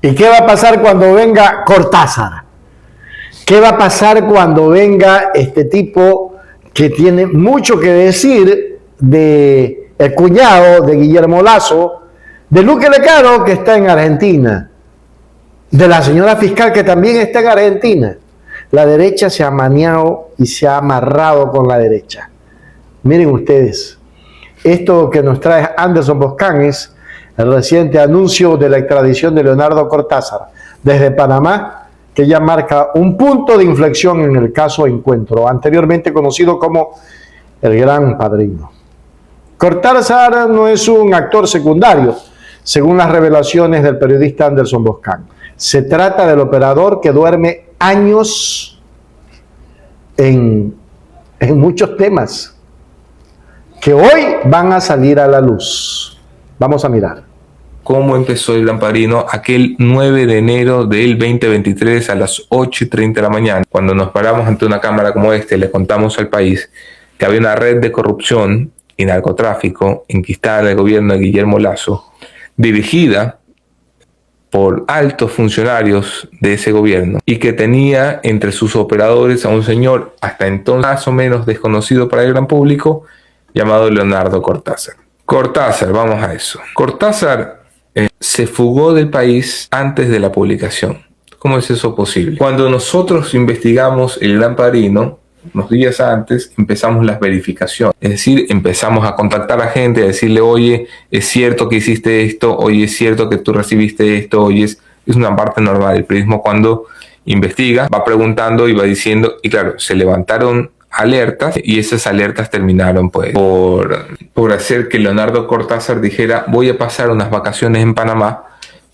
¿Y qué va a pasar cuando venga Cortázar? ¿Qué va a pasar cuando venga este tipo que tiene mucho que decir de el cuñado de Guillermo Lasso, de Luque Lecaro, que está en Argentina, de la señora fiscal que también está en Argentina? La derecha se ha maniado y se ha amarrado con la derecha. Miren ustedes, esto que nos trae Anderson Boscan es el reciente anuncio de la extradición de Leonardo Cortázar desde Panamá, que ya marca un punto de inflexión en el caso Encuentro, anteriormente conocido como el Gran Padrino. Cortázar no es un actor secundario, según las revelaciones del periodista Anderson Boscan. Se trata del operador que duerme años en muchos temas que hoy van a salir a la luz. Vamos a mirar cómo empezó el Gran Padrino aquel 9 de enero del 2023 a las 8:30 de la mañana. Cuando nos paramos ante una cámara como esta, le contamos al país que había una red de corrupción y narcotráfico enquistada en el gobierno de Guillermo Lasso, dirigida por altos funcionarios de ese gobierno, y que tenía entre sus operadores a un señor hasta entonces más o menos desconocido para el gran público, llamado Leonardo Cortázar. Cortázar, vamos a eso. Cortázar se fugó del país antes de la publicación. ¿Cómo es eso posible? Cuando nosotros investigamos el Gran Padrino, unos días antes, empezamos las verificaciones. Es decir, empezamos a contactar a gente, a decirle, oye, es cierto que hiciste esto, oye, es cierto que tú recibiste esto, oye, es una parte normal. El periodismo, cuando investiga, va preguntando y va diciendo, y claro, se levantaron alertas y esas alertas terminaron pues por hacer que Leonardo Cortázar dijera, voy a pasar unas vacaciones en Panamá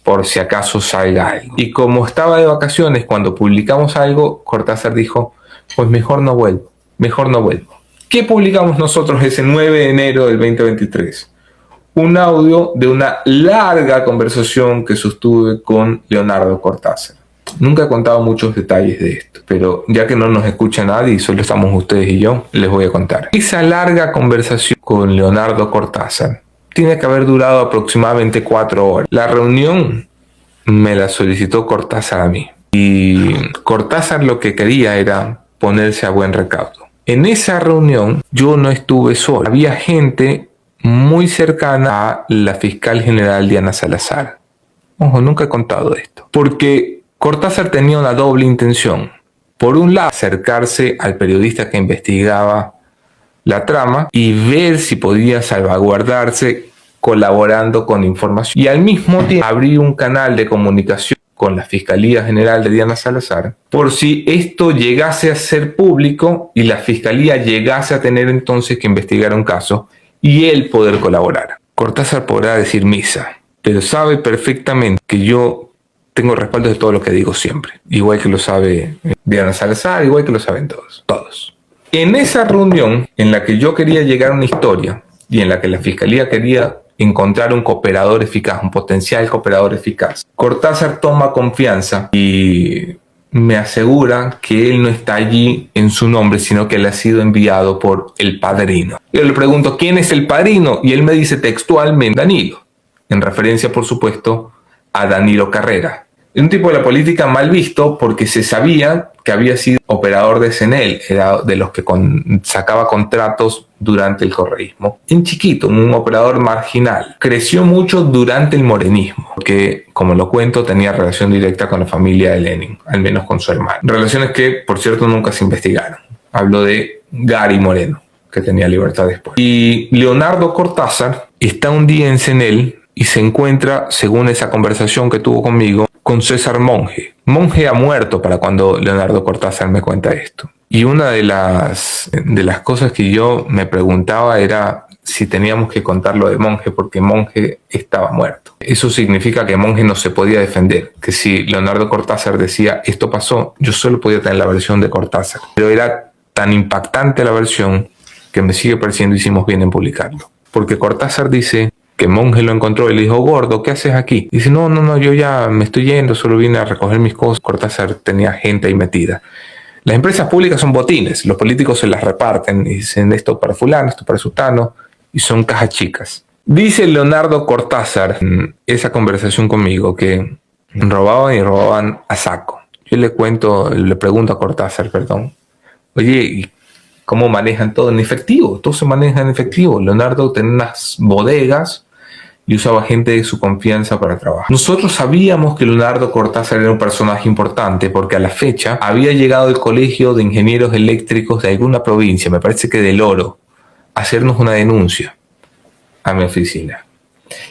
por si acaso salga algo. Y como estaba de vacaciones cuando publicamos algo, Cortázar dijo, pues mejor no vuelvo. ¿Qué publicamos nosotros ese 9 de enero del 2023? Un audio de una larga conversación que sostuve con Leonardo Cortázar. Nunca he contado muchos detalles de esto, pero ya que no nos escucha nadie y solo estamos ustedes y yo, les voy a contar. Esa larga conversación con Leonardo Cortázar tiene que haber durado aproximadamente 4 horas. La reunión me la solicitó Cortázar a mí. Y Cortázar lo que quería era ponerse a buen recaudo. En esa reunión yo no estuve solo. Había gente muy cercana a la fiscal general Diana Salazar. Ojo, nunca he contado esto. Porque Cortázar tenía una doble intención. Por un lado, acercarse al periodista que investigaba la trama y ver si podía salvaguardarse colaborando con información. Y al mismo tiempo abrir un canal de comunicación con la Fiscalía General de Diana Salazar por si esto llegase a ser público y la Fiscalía llegase a tener entonces que investigar un caso y él poder colaborar. Cortázar podrá decir misa, pero sabe perfectamente que yo tengo respaldo de todo lo que digo siempre. Igual que lo sabe Diana Salazar, igual que lo saben todos. En esa reunión en la que yo quería llegar a una historia y en la que la Fiscalía quería encontrar un cooperador eficaz, un potencial cooperador eficaz, Cortázar toma confianza y me asegura que él no está allí en su nombre, sino que él ha sido enviado por el padrino. Yo le pregunto, ¿quién es el padrino? Y él me dice textualmente, Danilo, en referencia, por supuesto, a Danilo Carrera. Es un tipo de la política mal visto porque se sabía que había sido operador de CNEL, era de los que sacaba contratos durante el correísmo. En chiquito, un operador marginal. Creció mucho durante el morenismo, porque, como lo cuento, tenía relación directa con la familia de Lenin, al menos con su hermano. Relaciones que, por cierto, nunca se investigaron. Hablo de Gary Moreno, que tenía libertad después. Y Leonardo Cortázar está un día en CNEL y se encuentra, según esa conversación que tuvo conmigo, con César Monge. Monge ha muerto para cuando Leonardo Cortázar me cuenta esto. Y una de las cosas que yo me preguntaba era si teníamos que contar lo de Monge, porque Monge estaba muerto. Eso significa que Monge no se podía defender, que si Leonardo Cortázar decía esto pasó, yo solo podía tener la versión de Cortázar. Pero era tan impactante la versión que me sigue pareciendo hicimos bien en publicarlo. Porque Cortázar dice que Monge lo encontró y le dijo, gordo, ¿qué haces aquí? Y dice, no, yo ya me estoy yendo, solo vine a recoger mis cosas. Cortázar tenía gente ahí metida. Las empresas públicas son botines, los políticos se las reparten y dicen esto para fulano, esto para sutano, y son cajas chicas. Dice Leonardo Cortázar en esa conversación conmigo que Robaban y robaban a saco. Yo le pregunto a Cortázar, perdón, oye, ¿y cómo manejan todo en efectivo? Todo se maneja en efectivo. Leonardo tenía unas bodegas y usaba gente de su confianza para trabajar. Nosotros sabíamos que Leonardo Cortázar era un personaje importante porque a la fecha había llegado al colegio de ingenieros eléctricos de alguna provincia, me parece que del Oro, a hacernos una denuncia a mi oficina.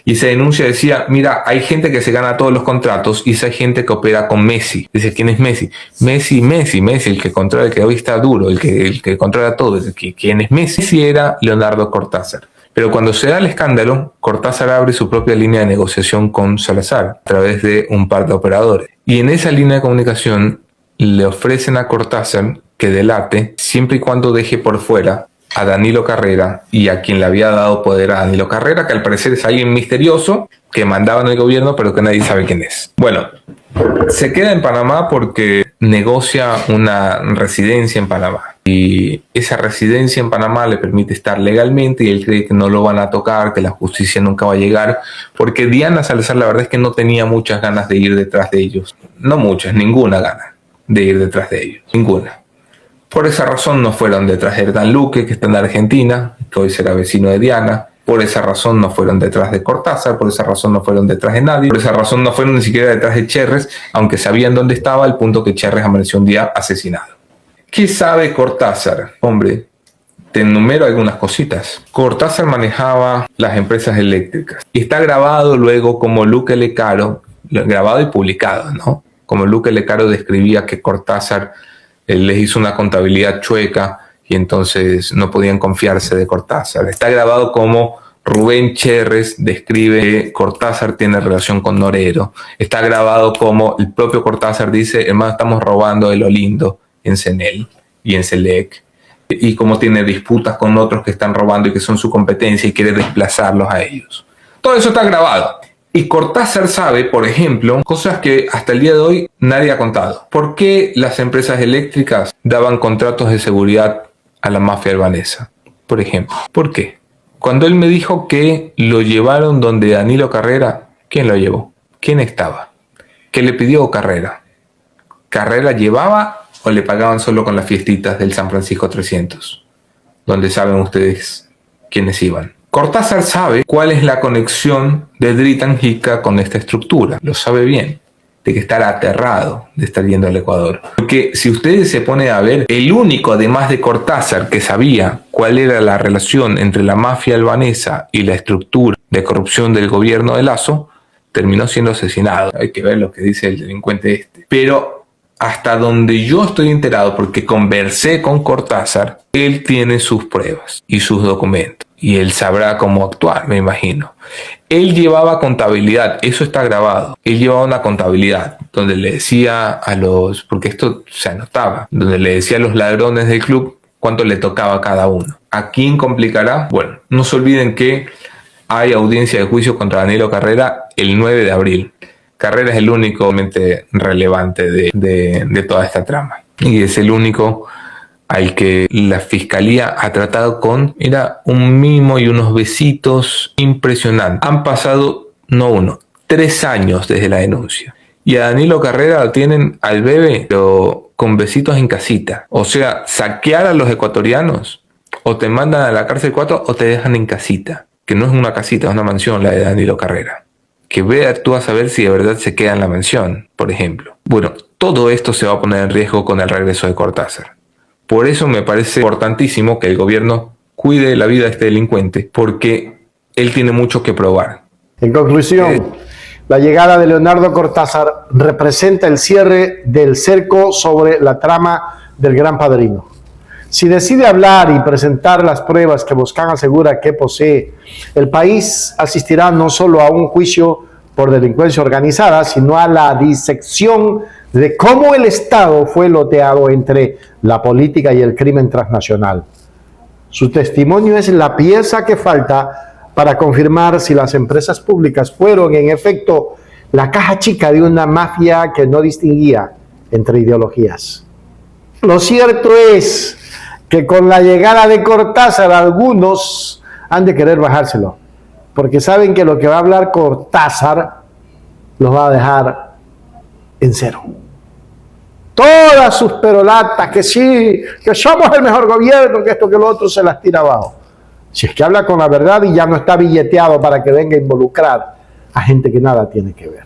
Y esa denuncia decía, mira, hay gente que se gana todos los contratos y esa gente que opera con Messi. Dice, ¿quién es Messi? Messi, el que controla, el que hoy está duro, el que controla todo. ¿Quién es Messi? Messi era Leonardo Cortázar. Pero cuando se da el escándalo, Cortázar abre su propia línea de negociación con Salazar a través de un par de operadores. Y en esa línea de comunicación le ofrecen a Cortázar que delate siempre y cuando deje por fuera a Danilo Carrera y a quien le había dado poder a Danilo Carrera, que al parecer es alguien misterioso que mandaba en el gobierno pero que nadie sabe quién es. Bueno, se queda en Panamá porque negocia una residencia en Panamá. Y esa residencia en Panamá le permite estar legalmente y él cree que no lo van a tocar, que la justicia nunca va a llegar, porque Diana Salazar la verdad es que no tenía muchas ganas de ir detrás de ellos. No muchas, ninguna gana de ir detrás de ellos, ninguna. Por esa razón no fueron detrás de Hernán Luque, que está en Argentina, que hoy será vecino de Diana. Por esa razón no fueron detrás de Cortázar, por esa razón no fueron detrás de nadie, por esa razón no fueron ni siquiera detrás de Cherres, aunque sabían dónde estaba, al punto que Cherres amaneció un día asesinado. ¿Qué sabe Cortázar? Hombre, te enumero algunas cositas. Cortázar manejaba las empresas eléctricas. Y está grabado luego como Luque Lecaro, grabado y publicado, ¿no? Como Luque Lecaro describía que Cortázar les hizo una contabilidad chueca y entonces no podían confiarse de Cortázar. Está grabado como Rubén Cherres describe que Cortázar tiene relación con Norero. Está grabado como el propio Cortázar dice, hermano, estamos robando de lo lindo en CENEL y en SELEC. Y como tiene disputas con otros que están robando y que son su competencia y quiere desplazarlos a ellos. Todo eso está grabado. Y Cortázar sabe, por ejemplo, cosas que hasta el día de hoy nadie ha contado. ¿Por qué las empresas eléctricas daban contratos de seguridad a la mafia albanesa? Por ejemplo, ¿por qué? Cuando él me dijo que lo llevaron donde Danilo Carrera, ¿quién lo llevó? ¿Quién estaba? ¿Qué le pidió Carrera? ¿Carrera llevaba o le pagaban solo con las fiestitas del San Francisco 300? Donde saben ustedes quiénes iban. Cortázar sabe cuál es la conexión de Dritan Hica con esta estructura. Lo sabe bien. De que estar aterrado de estar yendo al Ecuador. Porque si ustedes se ponen a ver, el único, además de Cortázar, que sabía cuál era la relación entre la mafia albanesa y la estructura de corrupción del gobierno de Lasso, terminó siendo asesinado. Hay que ver lo que dice el delincuente este. Pero hasta donde yo estoy enterado, porque conversé con Cortázar, él tiene sus pruebas y sus documentos. Y él sabrá cómo actuar, me imagino. Él llevaba contabilidad, eso está grabado. Él llevaba una contabilidad donde le decía a los, porque esto se anotaba, donde le decía a los ladrones del club cuánto le tocaba a cada uno. ¿A quién complicará? Bueno, no se olviden que hay audiencia de juicio contra Danilo Carrera el 9 de abril. Carrera es el único relevante de toda esta trama. Y es el único al que la fiscalía ha tratado con, mira, un mimo y unos besitos impresionantes. Han pasado, no uno, 3 años desde la denuncia. Y a Danilo Carrera lo tienen al bebé, pero con besitos en casita. O sea, saquear a los ecuatorianos, o te mandan a la cárcel 4 o te dejan en casita. Que no es una casita, es una mansión la de Danilo Carrera. Que vea tú a saber si de verdad se queda en la mansión, por ejemplo. Bueno, todo esto se va a poner en riesgo con el regreso de Cortázar. Por eso me parece importantísimo que el gobierno cuide la vida de este delincuente, porque él tiene mucho que probar. En conclusión, la llegada de Leonardo Cortázar representa el cierre del cerco sobre la trama del Gran Padrino. Si decide hablar y presentar las pruebas que Boscán asegura que posee, el país asistirá no solo a un juicio por delincuencia organizada, sino a la disección de cómo el Estado fue loteado entre la política y el crimen transnacional. Su testimonio es la pieza que falta para confirmar si las empresas públicas fueron, en efecto, la caja chica de una mafia que no distinguía entre ideologías. Lo cierto es que con la llegada de Cortázar algunos han de querer bajárselo, porque saben que lo que va a hablar Cortázar los va a dejar en cero. Todas sus perolatas, que sí, que somos el mejor gobierno, que esto, que lo otro, se las tira abajo. Si es que habla con la verdad y ya no está billeteado para que venga a involucrar a gente que nada tiene que ver.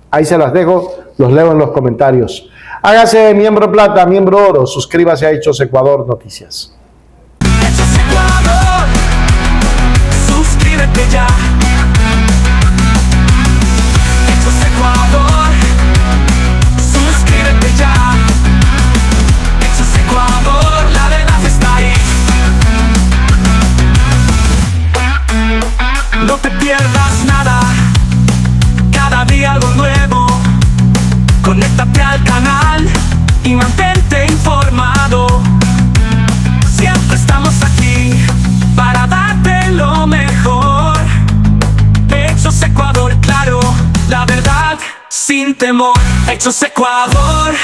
Ahí se las dejo, los leo en los comentarios. Hágase miembro plata, miembro oro, suscríbase a Hechos Ecuador Noticias. Hechos Ecuador, suscríbete ya. Hechos Ecuador, suscríbete ya. Hechos Ecuador, la verdad está ahí. No te pierdas nada, cada día algo nuevo. Conéctate al canal y mantente informado. Siempre estamos aquí para darte lo mejor. Hechos Ecuador, claro, la verdad sin temor. Hechos Ecuador.